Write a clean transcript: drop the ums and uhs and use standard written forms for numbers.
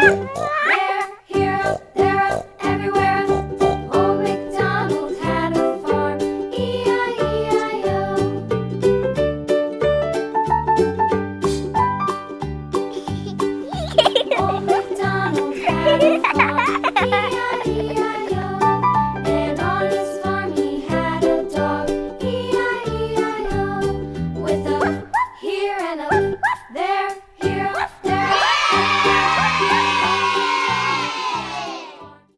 There, here, there, everywhere. Old MacDonald had a farm. E-I-E-I-O. Old MacDonald had a farm. E-I-E-I-O.